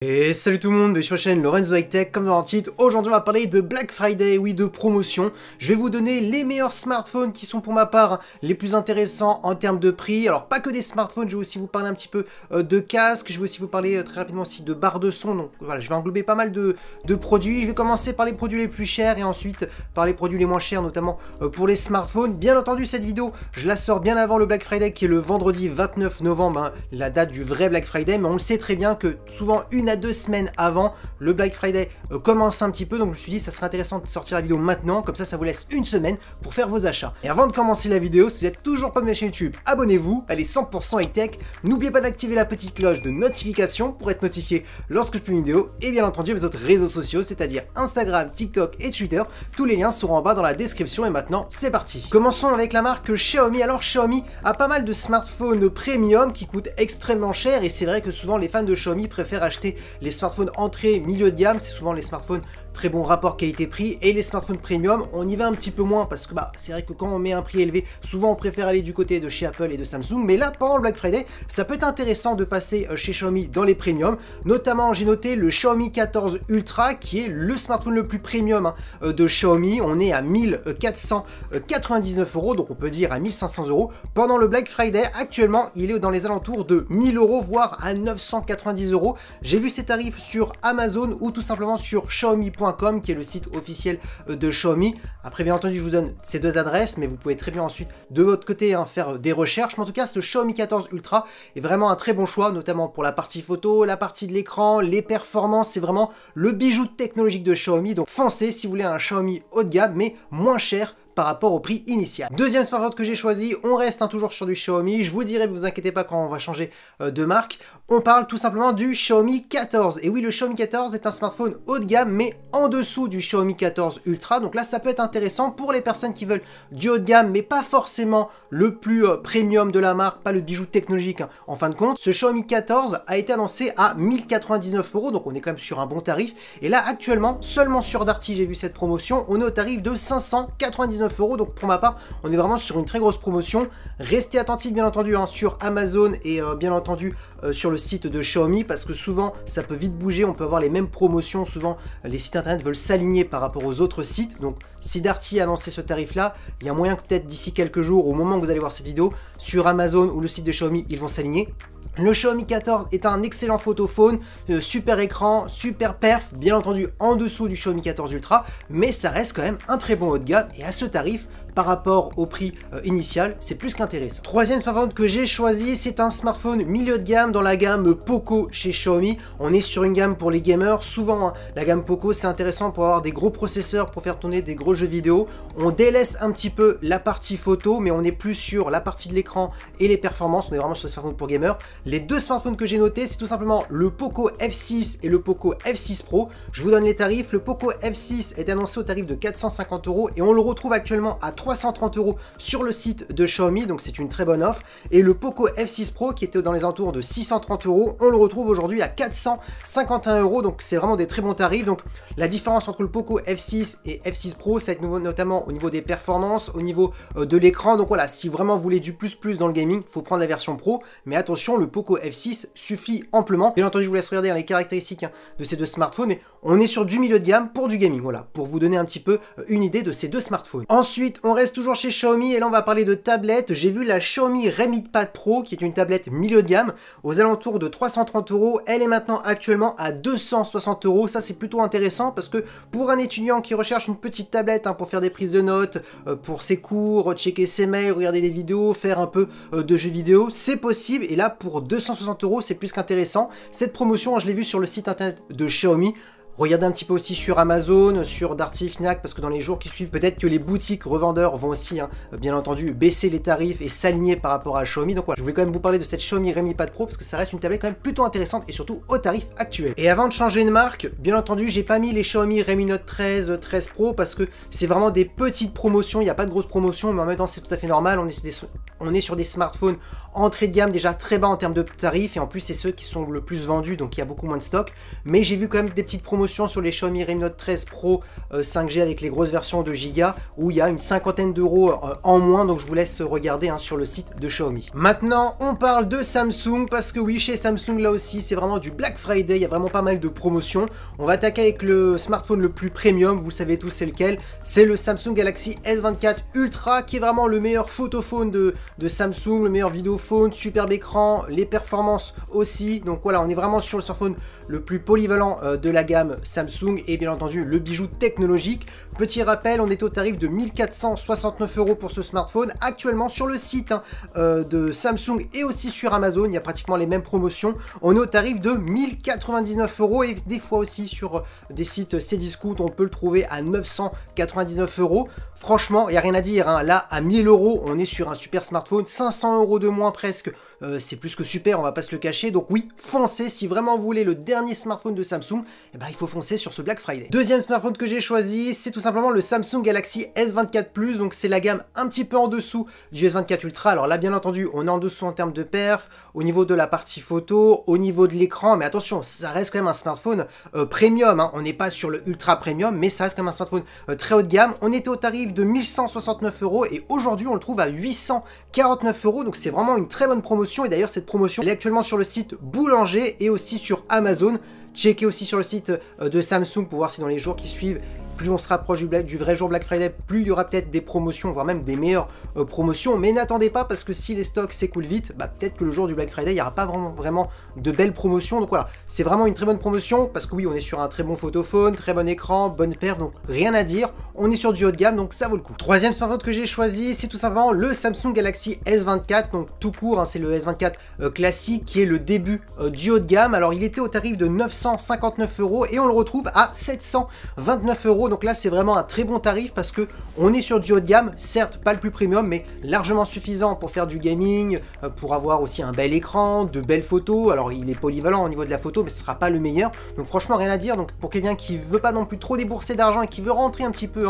Et salut tout le monde, sur la chaîne Lorenzo High Tech, comme dans le titre, aujourd'hui on va parler de Black Friday, oui, de promotion. Je vais vous donner les meilleurs smartphones qui sont pour ma part les plus intéressants en termes de prix. Alors pas que des smartphones, je vais aussi vous parler un petit peu de casques, je vais aussi vous parler très rapidement aussi de barres de son. Donc voilà, je vais englober pas mal de produits. Je vais commencer par les produits les plus chers et ensuite par les produits les moins chers, notamment pour les smartphones. Bien entendu, cette vidéo, je la sors bien avant le Black Friday qui est le vendredi 29 novembre, hein, la date du vrai Black Friday, mais on le sait très bien que souvent à 2 semaines avant le Black Friday commence un petit peu, donc je me suis dit ça serait intéressant de sortir la vidéo maintenant, comme ça vous laisse une semaine pour faire vos achats. Et avant de commencer la vidéo, si vous n'êtes toujours pas de ma chaîne YouTube, abonnez-vous, elle est 100% high tech, n'oubliez pas d'activer la petite cloche de notification pour être notifié lorsque je publie une vidéo, et bien entendu mes autres réseaux sociaux, c'est-à-dire Instagram, TikTok et Twitter, tous les liens seront en bas dans la description. Et maintenant c'est parti. Commençons avec la marque Xiaomi. Alors Xiaomi a pas mal de smartphones premium qui coûtent extrêmement cher, et c'est vrai que souvent les fans de Xiaomi préfèrent acheter les smartphones entrée milieu de gamme, c'est souvent les smartphones très bon rapport qualité-prix, et les smartphones premium on y va un petit peu moins parce que c'est vrai que quand on met un prix élevé, souvent on préfère aller du côté de chez Apple et de Samsung, mais là pendant le Black Friday ça peut être intéressant de passer chez Xiaomi dans les premiums. Notamment j'ai noté le Xiaomi 14 Ultra qui est le smartphone le plus premium de Xiaomi. On est à 1499 €, donc on peut dire à 1500 € pendant le Black Friday. Actuellement il est dans les alentours de 1000 €, voire à 990 €. J'ai vu ces tarifs sur Amazon ou tout simplement sur Xiaomi.com qui est le site officiel de Xiaomi. Après bien entendu je vous donne ces deux adresses, mais vous pouvez très bien ensuite de votre côté faire des recherches. Mais en tout cas ce Xiaomi 14 Ultra est vraiment un très bon choix, notamment pour la partie photo, la partie de l'écran, les performances. C'est vraiment le bijou technologique de Xiaomi, donc foncez si vous voulez un Xiaomi haut de gamme mais moins cher par rapport au prix initial. Deuxième smartphone que j'ai choisi, on reste toujours sur du Xiaomi, je vous dirai, vous inquiétez pas quand on va changer de marque, on parle tout simplement du Xiaomi 14. Et oui, le Xiaomi 14 est un smartphone haut de gamme, mais en dessous du Xiaomi 14 Ultra, donc là ça peut être intéressant pour les personnes qui veulent du haut de gamme, mais pas forcément le plus premium de la marque, pas le bijou technologique en fin de compte. Ce Xiaomi 14 a été annoncé à 1099 €, donc on est quand même sur un bon tarif, et là actuellement, seulement sur Darty j'ai vu cette promotion, on est au tarif de 599 €, donc pour ma part on est vraiment sur une très grosse promotion. Restez attentifs bien entendu sur Amazon et bien entendu sur le site de Xiaomi, parce que souvent ça peut vite bouger, on peut avoir les mêmes promotions, souvent les sites internet veulent s'aligner par rapport aux autres sites. Donc si Darty a annoncé ce tarif là, il y a moyen que peut-être d'ici quelques jours, au moment où vous allez voir cette vidéo, sur Amazon ou le site de Xiaomi ils vont s'aligner. Le Xiaomi 14 est un excellent photophone, super écran, super perf, bien entendu en dessous du Xiaomi 14 Ultra, mais ça reste quand même un très bon haut de gamme, et à ce tarif, par rapport au prix initial, c'est plus qu'intéressant. Troisième smartphone que j'ai choisi, c'est un smartphone milieu de gamme dans la gamme Poco chez Xiaomi. On est sur une gamme pour les gamers. Souvent, la gamme Poco, c'est intéressant pour avoir des gros processeurs, pour faire tourner des gros jeux vidéo. On délaisse un petit peu la partie photo, mais on est plus sur la partie de l'écran et les performances. On est vraiment sur des smartphones pour gamers. Les deux smartphones que j'ai notés, c'est tout simplement le Poco F6 et le Poco F6 Pro. Je vous donne les tarifs. Le Poco F6 est annoncé au tarif de 450 € et on le retrouve actuellement à 330 € sur le site de Xiaomi, donc c'est une très bonne offre. Et le Poco F6 Pro qui était dans les alentours de 630 €, on le retrouve aujourd'hui à 451 €, donc c'est vraiment des très bons tarifs. Donc la différence entre le Poco F6 et F6 Pro, ça va être notamment au niveau des performances, au niveau de l'écran. Donc voilà, si vraiment vous voulez du plus dans le gaming, il faut prendre la version Pro, mais attention, le Poco F6 suffit amplement. Bien entendu je vous laisse regarder les caractéristiques de ces deux smartphones, mais on est sur du milieu de gamme pour du gaming, voilà, pour vous donner un petit peu une idée de ces deux smartphones. Ensuite on reste toujours chez Xiaomi, et là on va parler de tablette. J'ai vu la Xiaomi Redmi Pad Pro qui est une tablette milieu de gamme aux alentours de 330 €. Elle est maintenant actuellement à 260 €. Ça c'est plutôt intéressant parce que pour un étudiant qui recherche une petite tablette pour faire des prises de notes, pour ses cours, checker ses mails, regarder des vidéos, faire un peu de jeux vidéo, c'est possible. Et là pour 260 € c'est plus qu'intéressant. Cette promotion je l'ai vue sur le site internet de Xiaomi. Regardez un petit peu aussi sur Amazon, sur Darty, Fnac, parce que dans les jours qui suivent, peut-être que les boutiques revendeurs vont aussi, bien entendu, baisser les tarifs et s'aligner par rapport à Xiaomi. Donc voilà, je voulais quand même vous parler de cette Xiaomi Redmi Pad Pro, parce que ça reste une tablette quand même plutôt intéressante, et surtout au tarif actuel. Et avant de changer de marque, bien entendu, j'ai pas mis les Xiaomi Redmi Note 13, 13 Pro, parce que c'est vraiment des petites promotions, il n'y a pas de grosses promotions, mais en même temps c'est tout à fait normal, on est sur des smartphones entrée de gamme déjà très bas en termes de tarifs, et en plus c'est ceux qui sont le plus vendus, donc il y a beaucoup moins de stock. Mais j'ai vu quand même des petites promotions sur les Xiaomi Redmi Note 13 Pro 5G avec les grosses versions de Giga, où il y a une cinquantaine d'euros en moins, donc je vous laisse regarder sur le site de Xiaomi. Maintenant on parle de Samsung, parce que oui, chez Samsung là aussi c'est vraiment du Black Friday, il y a vraiment pas mal de promotions. On va attaquer avec le smartphone le plus premium, vous savez tous c'est lequel, c'est le Samsung Galaxy S24 Ultra, qui est vraiment le meilleur photophone de Samsung, le meilleur vidéophone, superbe écran, les performances aussi. Donc voilà, on est vraiment sur le smartphone le plus polyvalent de la gamme Samsung, et bien entendu le bijou technologique. Petit rappel, on est au tarif de 1469 € pour ce smartphone actuellement sur le site de Samsung, et aussi sur Amazon, il y a pratiquement les mêmes promotions. On est au tarif de 1099 €, et des fois aussi sur des sites Cdiscount on peut le trouver à 999 €. Franchement, il n'y a rien à dire, là à 1000 €, on est sur un super smartphone, 500 € de moins presque. C'est plus que super, on va pas se le cacher. Donc oui, foncez, si vraiment vous voulez le dernier smartphone de Samsung, il faut foncer sur ce Black Friday. Deuxième smartphone que j'ai choisi, c'est tout simplement le Samsung Galaxy S24 Plus, donc c'est la gamme un petit peu en dessous du S24 Ultra. Alors là, bien entendu, on est en dessous en termes de perf, au niveau de la partie photo, au niveau de l'écran, mais attention, ça reste quand même un smartphone premium, on n'est pas sur le ultra premium, mais ça reste quand même un smartphone très haut de gamme. On était au tarif de 1169 € et aujourd'hui on le trouve à 849 €, donc c'est vraiment une très bonne promotion. Et d'ailleurs cette promotion elle est actuellement sur le site Boulanger et aussi sur Amazon. Checkez aussi sur le site de Samsung pour voir si dans les jours qui suivent, plus on se rapproche du vrai jour Black Friday, plus il y aura peut-être des promotions, voire même des meilleures promotions. Mais n'attendez pas, parce que si les stocks s'écoulent vite, peut-être que le jour du Black Friday, il n'y aura pas vraiment de belles promotions. Donc voilà, c'est vraiment une très bonne promotion, parce que oui, on est sur un très bon photophone, très bon écran, bonne perf, donc rien à dire. On est sur du haut de gamme, donc ça vaut le coup. Troisième smartphone que j'ai choisi, c'est tout simplement le Samsung Galaxy S24, donc tout court, c'est le S24 classique, qui est le début du haut de gamme. Alors il était au tarif de 959 € et on le retrouve à 729 €. Donc là c'est vraiment un très bon tarif, parce que on est sur du haut de gamme, certes pas le plus premium, mais largement suffisant pour faire du gaming, pour avoir aussi un bel écran, de belles photos. Alors il est polyvalent au niveau de la photo, mais ce sera pas le meilleur, donc franchement rien à dire. Donc pour quelqu'un qui veut pas non plus trop débourser d'argent et qui veut rentrer un petit peu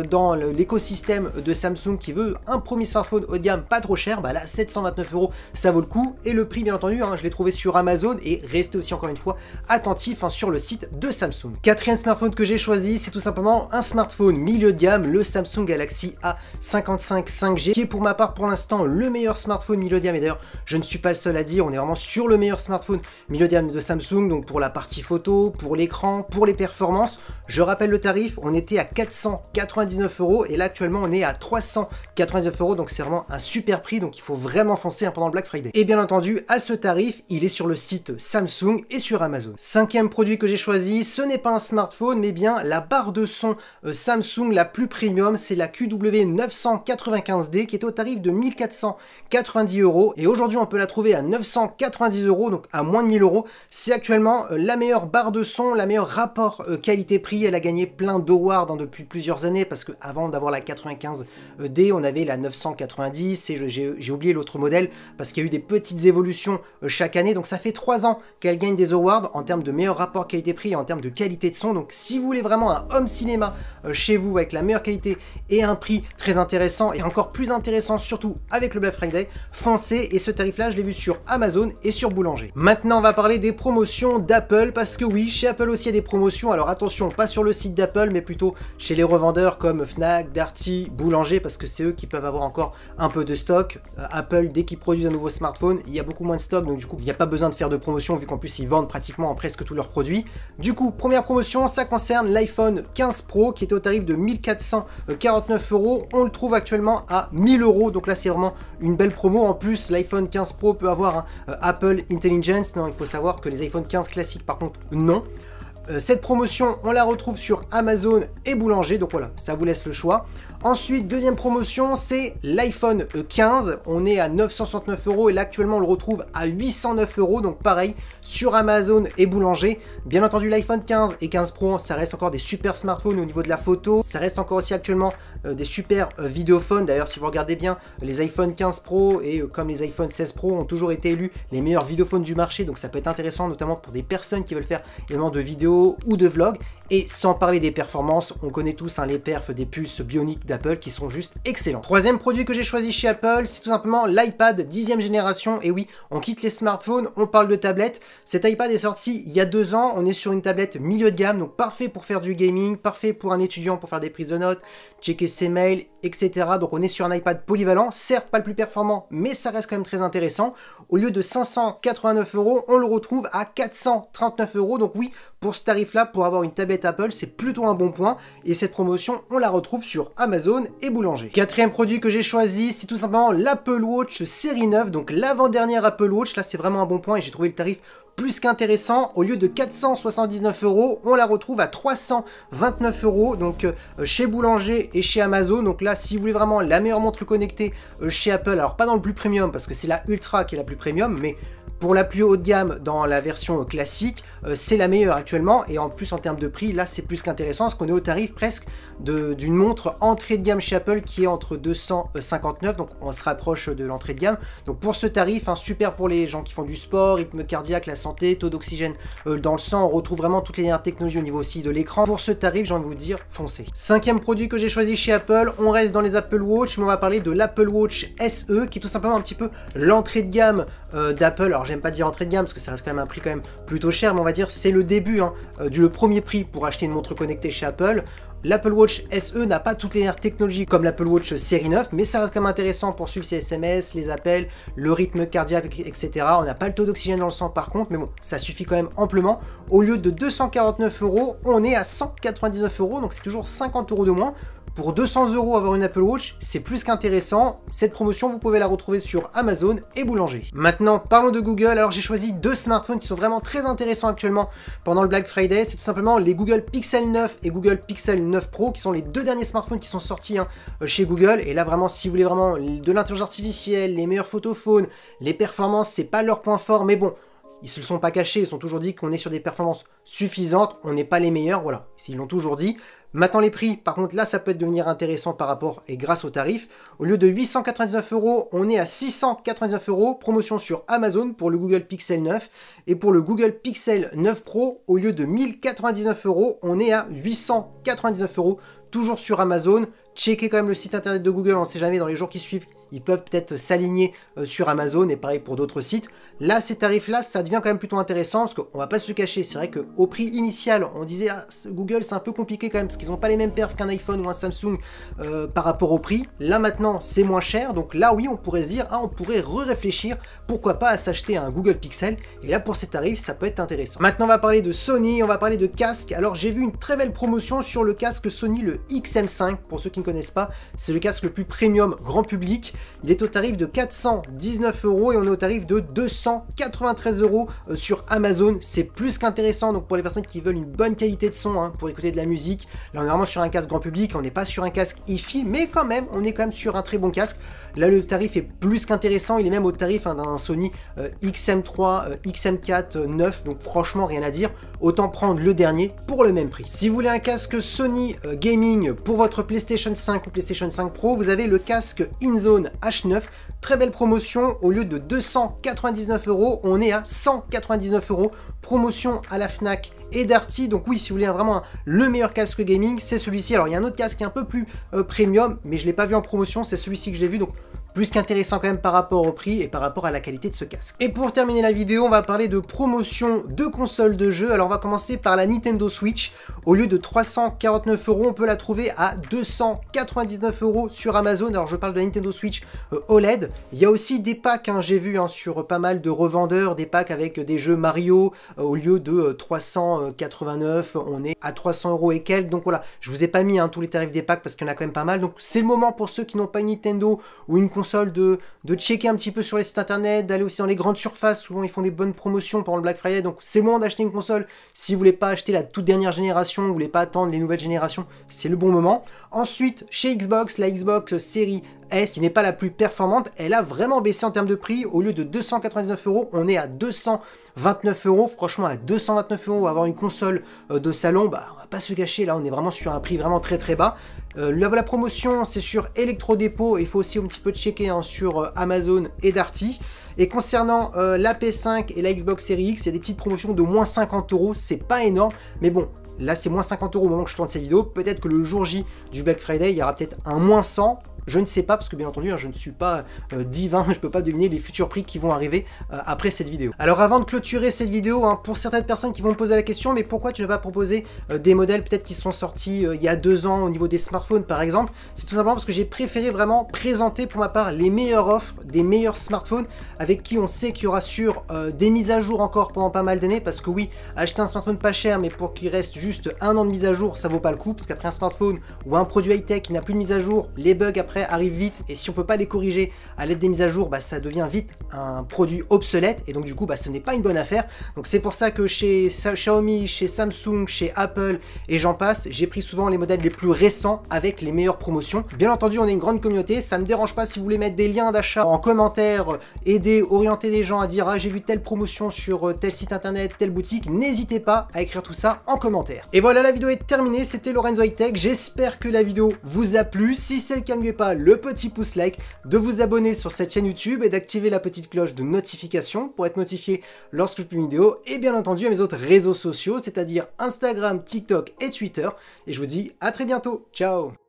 dans l'écosystème de Samsung, qui veut un premier smartphone haut de gamme pas trop cher, là 729 € ça vaut le coup. Et le prix bien entendu, je l'ai trouvé sur Amazon, et restez aussi encore une fois attentif sur le site de Samsung. Quatrième smartphone que j'ai choisi, c'est tout simplement un smartphone milieu de gamme, le Samsung Galaxy A55 5G, qui est pour ma part pour l'instant le meilleur smartphone milieu de gamme. Et d'ailleurs je ne suis pas le seul à dire, on est vraiment sur le meilleur smartphone milieu de gamme de Samsung, donc pour la partie photo, pour l'écran, pour les performances. Je rappelle le tarif, on était à 499 € et là actuellement on est à 399 €, donc c'est vraiment un super prix, donc il faut vraiment foncer pendant le Black Friday. Et bien entendu, à ce tarif, il est sur le site Samsung et sur Amazon. Cinquième produit que j'ai choisi, ce n'est pas un smartphone, mais bien la barre de son Samsung la plus premium, c'est la QW995D, qui est au tarif de 1490 €, et aujourd'hui on peut la trouver à 990 €, donc à moins de 1000 €. C'est actuellement la meilleure barre de son, la meilleure rapport qualité-prix. Elle a gagné plein d'awards depuis plusieurs années, parce que avant d'avoir la 95D, on avait la 990, et j'ai oublié l'autre modèle, parce qu'il y a eu des petites évolutions chaque année. Donc ça fait 3 ans qu'elle gagne des awards en termes de meilleur rapport qualité-prix et en termes de qualité de son. Donc si vous voulez vraiment un home cinéma chez vous avec la meilleure qualité et un prix très intéressant, et encore plus intéressant surtout avec le Black Friday, foncez. Et ce tarif là je l'ai vu sur Amazon et sur Boulanger. Maintenant on va parler des promotions d'Apple, parce que oui, chez Apple aussi il y a des promotions. Alors attention, pas sur le site d'Apple, mais plutôt chez les revendeurs comme Fnac, Darty, Boulanger, parce que c'est eux qui peuvent avoir encore un peu de stock. Apple, dès qu'ils produisent un nouveau smartphone, il y a beaucoup moins de stock, donc du coup il n'y a pas besoin de faire de promotion, vu qu'en plus ils vendent pratiquement presque tous leurs produits. Du coup, première promotion, ça concerne l'iPhone 15 Pro, qui était au tarif de 1449 €. On le trouve actuellement à 1000 €, donc là c'est vraiment une belle promo. En plus, l'iPhone 15 Pro peut avoir un Apple Intelligence. Non, il faut savoir que les iPhone 15 classiques par contre non. Cette promotion, on la retrouve sur Amazon et Boulanger, donc voilà, ça vous laisse le choix. Ensuite, deuxième promotion, c'est l'iPhone 15. On est à 969 € et là actuellement on le retrouve à 809 €, donc pareil sur Amazon et Boulanger. Bien entendu, l'iPhone 15 et 15 Pro, ça reste encore des super smartphones au niveau de la photo. Ça reste encore aussi actuellement des super vidéophones. D'ailleurs, si vous regardez bien, les iPhone 15 Pro et comme les iPhone 16 Pro ont toujours été élus les meilleurs vidéophones du marché, donc ça peut être intéressant notamment pour des personnes qui veulent faire énormément de vidéos vidéo ou de vlog. Et sans parler des performances, on connaît tous les perfs des puces bioniques d'Apple qui sont juste excellents. Troisième produit que j'ai choisi chez Apple, c'est tout simplement l'iPad 10e génération. Et oui, on quitte les smartphones, on parle de tablette. Cet iPad est sorti il y a 2 ans, on est sur une tablette milieu de gamme, donc parfait pour faire du gaming, parfait pour un étudiant pour faire des prises de notes, checker ses mails, etc. Donc on est sur un iPad polyvalent, certes pas le plus performant, mais ça reste quand même très intéressant. Au lieu de 589 €, on le retrouve à 439 €. Donc oui, pour ce tarif-là, pour avoir une tablette Apple, c'est plutôt un bon point. Et cette promotion, on la retrouve sur Amazon et Boulanger. Quatrième produit que j'ai choisi, c'est tout simplement l'Apple Watch série 9, donc l'avant-dernière Apple Watch. Là, c'est vraiment un bon point et j'ai trouvé le tarif plus qu'intéressant. Au lieu de 479 €, on la retrouve à 329 €, donc chez Boulanger et chez Amazon. Donc là, si vous voulez vraiment la meilleure montre connectée chez Apple, alors pas dans le plus premium, parce que c'est la Ultra qui est la plus premium, mais pour la plus haut de gamme dans la version classique, c'est la meilleure actuellement. Et en plus, en termes de prix, là, c'est plus qu'intéressant parce qu'on est au tarif presque d'une montre entrée de gamme chez Apple qui est entre 259, donc on se rapproche de l'entrée de gamme. Donc pour ce tarif, super pour les gens qui font du sport, rythme cardiaque, la santé, taux d'oxygène dans le sang, on retrouve vraiment toutes les dernières technologies au niveau aussi de l'écran. Pour ce tarif, j'ai envie de vous dire, foncez. Cinquième produit que j'ai choisi chez Apple, on reste dans les Apple Watch, mais on va parler de l'Apple Watch SE, qui est tout simplement un petit peu l'entrée de gamme d'Apple. Alors j'aime pas dire entrée de gamme parce que ça reste quand même un prix quand même plutôt cher, mais on va dire c'est le début du premier prix pour acheter une montre connectée chez Apple. L'Apple Watch SE n'a pas toutes les dernières technologies comme l'Apple Watch série 9, mais ça reste quand même intéressant pour suivre ses SMS, les appels, le rythme cardiaque, etc. On n'a pas le taux d'oxygène dans le sang par contre, mais bon, ça suffit quand même amplement. Au lieu de 249 €, on est à 199 €, donc c'est toujours 50 € de moins. Pour 200 € avoir une Apple Watch, c'est plus qu'intéressant. Cette promotion, vous pouvez la retrouver sur Amazon et Boulanger. Maintenant, parlons de Google. Alors j'ai choisi 2 smartphones qui sont vraiment très intéressants actuellement pendant le Black Friday. C'est tout simplement les Google Pixel 9 et Google Pixel 9 Pro, qui sont les 2 derniers smartphones qui sont sortis chez Google. Et là vraiment, si vous voulez vraiment de l'intelligence artificielle, les meilleurs photophones, les performances, c'est pas leur point fort, mais bon, ils se le sont pas cachés, ils ont toujours dit qu'on est sur des performances suffisantes, on n'est pas les meilleurs, voilà, ils l'ont toujours dit. Maintenant les prix, par contre là ça peut devenir intéressant par rapport et grâce au tarif. Au lieu de 899 €, on est à 699 €, promotion sur Amazon pour le Google Pixel 9. Et pour le Google Pixel 9 Pro, au lieu de 1099 €, on est à 899 €, toujours sur Amazon. Checkez quand même le site internet de Google, on ne sait jamais dans les jours qui suivent, ils peuvent peut-être s'aligner sur Amazon et pareil pour d'autres sites. Là, ces tarifs-là, ça devient quand même plutôt intéressant parce qu'on va pas se le cacher. C'est vrai qu'au prix initial, on disait Google, c'est un peu compliqué quand même parce qu'ils n'ont pas les mêmes perfs qu'un iPhone ou un Samsung par rapport au prix. Là maintenant, c'est moins cher. Donc là, oui, on pourrait se dire, on pourrait réfléchir, pourquoi pas à s'acheter un Google Pixel. Et là, pour ces tarifs, ça peut être intéressant. Maintenant, on va parler de Sony, on va parler de casque. Alors, j'ai vu une très belle promotion sur le casque Sony, le XM5. Pour ceux qui ne connaissent pas, c'est le casque le plus premium grand public. Il est au tarif de 419 € et on est au tarif de 293 € sur Amazon. C'est plus qu'intéressant donc pour les personnes qui veulent une bonne qualité de son pour écouter de la musique. Là on est vraiment sur un casque grand public, on n'est pas sur un casque hi-fi, mais quand même on est quand même sur un très bon casque. Là le tarif est plus qu'intéressant, il est même au tarif d'un Sony XM3, XM4 9, donc franchement rien à dire. Autant prendre le dernier pour le même prix. Si vous voulez un casque Sony Gaming pour votre PlayStation 5 ou PlayStation 5 Pro, vous avez le casque InZone H9. Très belle promotion, au lieu de 299 €, on est à 199 €. Promotion à la Fnac et Darty. Donc oui, si vous voulez vraiment le meilleur casque gaming, c'est celui-ci. Alors il y a un autre casque qui est un peu plus premium, mais je ne l'ai pas vu en promotion, c'est celui-ci que je l'ai vu. Donc plus qu'intéressant quand même par rapport au prix et par rapport à la qualité de ce casque. Et pour terminer la vidéo, on va parler de promotion de consoles de jeux. Alors on va commencer par la Nintendo Switch. Au lieu de 349 €, on peut la trouver à 299 € sur Amazon. Alors je parle de la Nintendo Switch OLED. Il y a aussi des packs, j'ai vu sur pas mal de revendeurs, des packs avec des jeux Mario. Au lieu de 389, on est à 300 € et quelques. Donc voilà, je vous ai pas mis tous les tarifs des packs parce qu'il y en a quand même pas mal. Donc c'est le moment pour ceux qui n'ont pas une Nintendo ou une console de checker un petit peu sur les sites internet, d'aller aussi dans les grandes surfaces, souvent ils font des bonnes promotions pendant le Black Friday, donc c'est le moment d'acheter une console. Si vous voulez pas acheter la toute dernière génération, vous voulez pas attendre les nouvelles générations, c'est le bon moment. Ensuite, chez Xbox, la Xbox Series S, qui n'est pas la plus performante, elle a vraiment baissé en termes de prix. Au lieu de 299 €, on est à 229 €. Franchement, à 229 € avoir une console de salon, on va pas se gâcher, là on est vraiment sur un prix vraiment très très bas. La promotion c'est sur Electrodépôt, il faut aussi un petit peu checker hein, sur Amazon et Darty. Et concernant la PS5 et la Xbox Series X, il y a des petites promotions de moins 50 €, c'est pas énorme, mais bon, là c'est moins 50 € au moment que je tourne cette vidéo, peut-être que le jour J du Black Friday, il y aura peut-être un moins 100. Je ne sais pas, parce que bien entendu, hein, je ne suis pas divin, je ne peux pas deviner les futurs prix qui vont arriver après cette vidéo. Alors avant de clôturer cette vidéo, hein, pour certaines personnes qui vont me poser la question, mais pourquoi tu n'as pas proposé des modèles peut-être qui sont sortis il y a 2 ans au niveau des smartphones par exemple? C'est tout simplement parce que j'ai préféré vraiment présenter pour ma part les meilleures offres, des meilleurs smartphones avec qui on sait qu'il y aura sur des mises à jour encore pendant pas mal d'années, parce que oui, acheter un smartphone pas cher, mais pour qu'il reste juste 1 an de mise à jour, ça vaut pas le coup, parce qu'après un smartphone ou un produit high-tech qui n'a plus de mise à jour, les bugs après arrivent vite, et si on peut pas les corriger à l'aide des mises à jour, bah, ça devient vite un produit obsolète, et donc du coup bah, ce n'est pas une bonne affaire. Donc c'est pour ça que chez Xiaomi, chez Samsung, chez Apple et j'en passe, j'ai pris souvent les modèles les plus récents avec les meilleures promotions. Bien entendu on est une grande communauté, ça me dérange pas si vous voulez mettre des liens d'achat en commentaire, aider, orienter les gens à dire ah j'ai vu telle promotion sur tel site internet, telle boutique, n'hésitez pas à écrire tout ça en commentaire. Et voilà, la vidéo est terminée, c'était Lorenzo High Tech, j'espère que la vidéo vous a plu. Si c'est le cas, n'oubliez pas le petit pouce like, de vous abonner sur cette chaîne YouTube et d'activer la petite cloche de notification pour être notifié lorsque je publie une vidéo, et bien entendu à mes autres réseaux sociaux, c'est-à-dire Instagram, TikTok et Twitter. Et je vous dis à très bientôt, ciao!